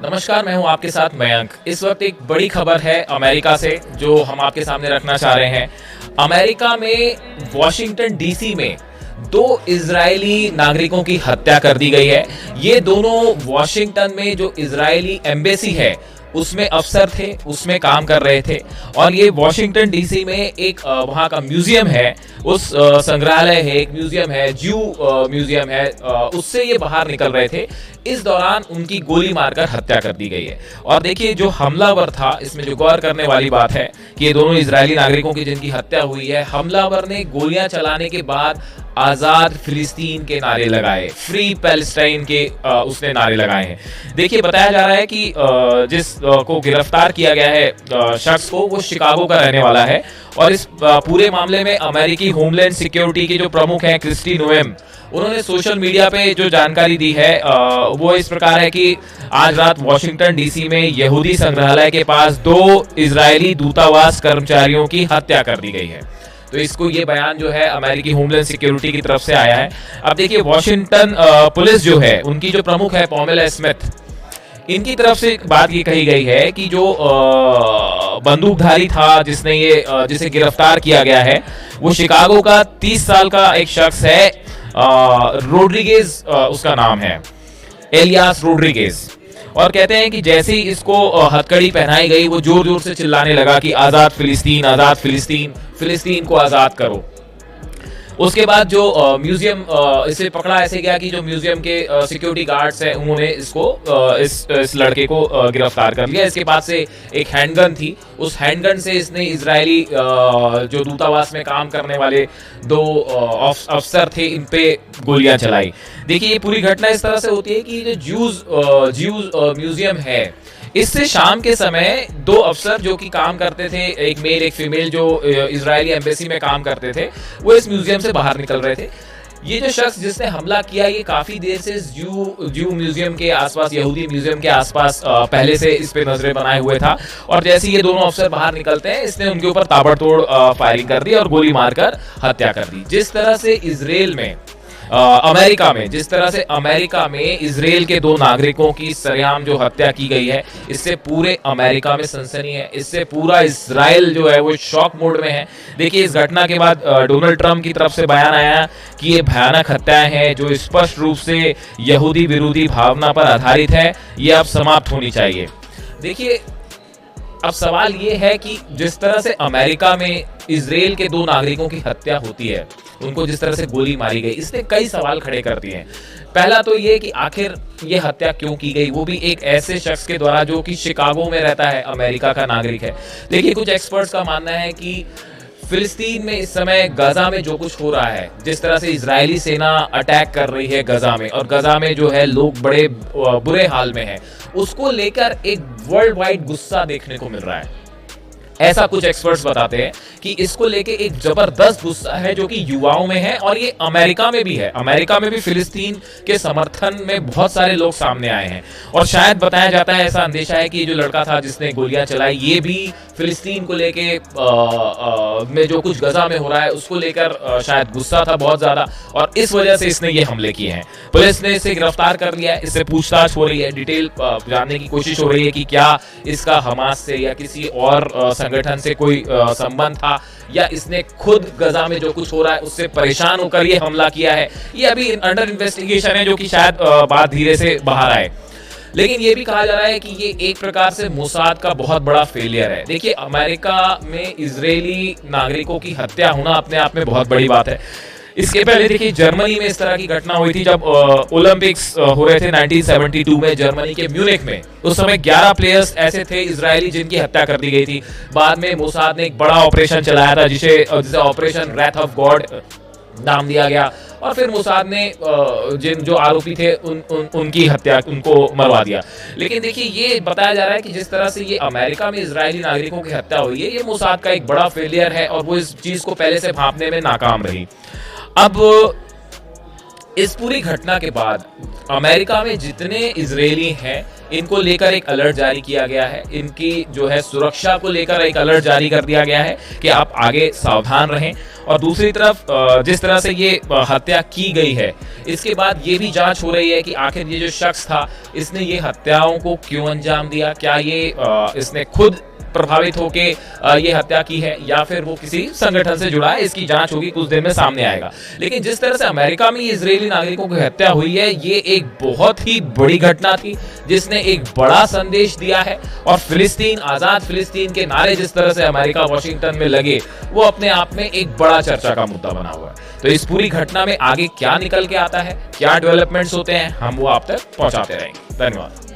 नमस्कार, मैं हूं आपके साथ मयंक। इस वक्त एक बड़ी खबर है अमेरिका से जो हम आपके सामने रखना चाह रहे हैं। अमेरिका में वॉशिंगटन डीसी में 2 इजरायली नागरिकों की हत्या कर दी गई है। ये दोनों वॉशिंगटन में जो इजरायली एम्बेसी है उसमें अफसर थे, उसमें काम कर रहे थे और ये वॉशिंगटन डीसी में एक वहाँ का म्यूजियम है, उस संग्रहालय है, एक म्यूजियम है, ज्यू म्यूजियम है, उससे ये बाहर निकल रहे थे। इस दौरान उनकी गोली मारकर हत्या कर दी गई है। और देखिए, जो हमलावर था, इसमें जो गौर करने वाली बात है कि ये दोनों इजरायली नागरिकों की जिनकी हत्या हुई है, हमलावर ने गोलियां चलाने के बाद आजाद फिलिस्तीन के नारे लगाए, फ्री पैलेस्टाइन के उसने नारे लगाए हैं। देखिए, बताया जा रहा है कि जिस को गिरफ्तार किया गया है शख्स को, वो शिकागो का रहने वाला है और इस पूरे मामले में अमेरिकी होमलैंड सिक्योरिटी के जो प्रमुख हैं क्रिस्टी नोएम, उन्होंने सोशल मीडिया पे जो जानकारी दी है वो इस प्रकार है कि आज रात वॉशिंगटन डीसी में यहूदी संग्रहालय के पास 2 इजरायली दूतावास कर्मचारियों की हत्या कर दी गई है। तो इसको ये बयान जो है अमेरिकी होमलैंड सिक्योरिटी की तरफ से आया है। अब देखिए, वॉशिंगटन पुलिस जो है, उनकी जो प्रमुख है पॉमेला स्मिथ, इनकी तरफ से बात ये कही गई है कि जो बंदूकधारी था जिसे गिरफ्तार किया गया है, वो शिकागो का 30 साल का एक शख्स है, रोड्रिगेज उसका नाम है, एलियास रोड्रिगेज। और कहते हैं कि जैसे ही इसको हथकड़ी पहनाई गई, वो जोर जोर से चिल्लाने लगा कि आजाद फिलिस्तीन, आजाद फिलिस्तीन, फिलिस्तीन को आजाद करो। उसके बाद जो म्यूजियम इसे पकड़ा ऐसे गया कि जो म्यूजियम के सिक्योरिटी गार्ड्स हैं, उन्होंने इसको इस लड़के को गिरफ्तार कर लिया। इसके बाद से एक हैंडगन थी, उस हैंडगन से इसने इजरायली जो दूतावास में काम करने वाले 2 अफसर थे, इन पे गोलियां चलाई। देखिए, ये पूरी घटना इस तरह से होती है कि जो ज्यूज म्यूजियम है, इससे शाम के समय 2 अफसर जो कि काम करते थे, एक मेल एक फीमेल, जो इजरायली एम्बेसी में काम करते थे, वो इस म्यूजियम से बाहर निकल रहे थे। ये जो शख्स जिसने हमला किया, ये काफी देर से ज्यू म्यूजियम के आसपास, यहूदी म्यूजियम के आसपास पहले से इस पे नजरें बनाए हुए था। और जैसे ये दोनों अफसर बाहर निकलते हैं, इसने उनके ऊपर ताबड़तोड़ फायरिंग कर दी और गोली मारकर हत्या कर दी। जिस तरह से अमेरिका में इजराइल के 2 नागरिकों की सरेआम जो हत्या की गई है, इससे पूरे अमेरिका में सनसनी है। इससे पूरा इजराइल जो है वो शॉक मोड में है। देखिए, इस घटना के बाद डोनाल्ड ट्रंप की तरफ से बयान आया कि ये भयानक हत्याएं हैं जो स्पष्ट रूप से यहूदी विरोधी भावना पर आधारित है, ये अब समाप्त होनी चाहिए। देखिए, अब सवाल ये है कि जिस तरह से अमेरिका में इजराइल के 2 नागरिकों की हत्या होती है, उनको जिस तरह से गोली मारी गई, इसने कई सवाल खड़े कर दिए हैं। पहला तो ये कि आखिर ये हत्या क्यों की गई, वो भी एक ऐसे शख्स के द्वारा जो कि शिकागो में रहता है, अमेरिका का नागरिक है। देखिए, कुछ एक्सपर्ट्स का मानना है कि फिलिस्तीन में इस समय गजा में जो कुछ हो रहा है, जिस तरह से इजरायली सेना अटैक कर रही है गजा में, और गजा में जो है लोग बड़े बुरे हाल में हैं, उसको लेकर एक वर्ल्ड वाइड गुस्सा देखने को मिल रहा है। ऐसा कुछ एक्सपर्ट्स बताते हैं कि इसको लेके एक जबरदस्त गुस्सा है जो कि युवाओं में है, और ये अमेरिका में भी है। अमेरिका में भी फिलिस्तीन के समर्थन में बहुत सारे लोग सामने आए हैं। और शायद बताया जाता है, ऐसा अंदेशा है कि ये जो लड़का था जिसने गोलियां चलाई, ये भी फिलिस्तीन को लेके में जो कुछ गजा में हो रहा है उसको लेकर शायद गुस्सा था बहुत ज्यादा, और इस वजह से इसने ये हमले किए हैं। पुलिस ने इसे गिरफ्तार कर लिया है, इससे पूछताछ हो रही है, डिटेल जानने की कोशिश हो रही है कि क्या इसका हमास से या किसी और संगठन से कोई संबंध था, या इसने खुद गजा में जो कुछ हो रहा है उससे परेशान होकर ये हमला किया है। ये अभी अंडर इन्वेस्टिगेशन है, जो कि शायद बात धीरे से बाहर आए। लेकिन ये भी कहा जा रहा है कि ये एक प्रकार से मोसाद का बहुत बड़ा फेलियर है। देखिए, अमेरिका में इजरायली नागरिकों की हत्या होना अपने आप में बहुत बड़ी बात है। इसके पहले देखिए, जर्मनी में इस तरह की घटना हुई थी जब ओलंपिक्स हो रहे थे 1972 में, जर्मनी के म्यूनिख में। उस समय 11 प्लेयर्स ऐसे थे इजरायली जिनकी हत्या कर दी गई थी। बाद में मोसाद ने एक बड़ा ऑपरेशन चलाया था जिसे ऑपरेशन रैथ ऑफ गॉड नाम दिया गया, और फिर मोसाद ने जो आरोपी थे उनको मरवा दिया। लेकिन देखिए, ये बताया जा रहा है कि जिस तरह से ये अमेरिका में इजरायली नागरिकों की हत्या हुई है, ये मोसाद का एक बड़ा फेलियर है, और वो इस चीज को पहले से भांपने में नाकाम रही। अब इस पूरी घटना के बाद अमेरिका में जितने इजरायली हैं, इनको लेकर एक अलर्ट जारी किया गया है, इनकी जो है सुरक्षा को लेकर एक अलर्ट जारी कर दिया गया है कि आप आगे सावधान रहें। और दूसरी तरफ जिस तरह से ये हत्या की गई है, इसके बाद ये भी जांच हो रही है कि आखिर ये जो शख्स था इसने ये हत्याओं को क्यों अंजाम दिया। क्या ये इसने खुद प्रभावित होके ये हत्या की है या फिर वो किसी संगठन से जुड़ा है, इसकी जांच होगी, कुछ दिन में सामने आएगा। लेकिन जिस तरह से अमेरिका में इजरायली नागरिकों की हत्या हुई है, ये एक बहुत ही बड़ी घटना थी जिसने एक बड़ा संदेश दिया है। और फिलिस्तीन, आजाद फिलिस्तीन के नारे जिस तरह से अमेरिका वॉशिंगटन में लगे, वो अपने आप में एक बड़ा चर्चा का मुद्दा बना हुआ है। तो इस पूरी घटना में आगे क्या निकल के आता है, क्या डेवलपमेंट्स होते हैं, हम वो आप तक पहुंचाते रहेंगे। धन्यवाद।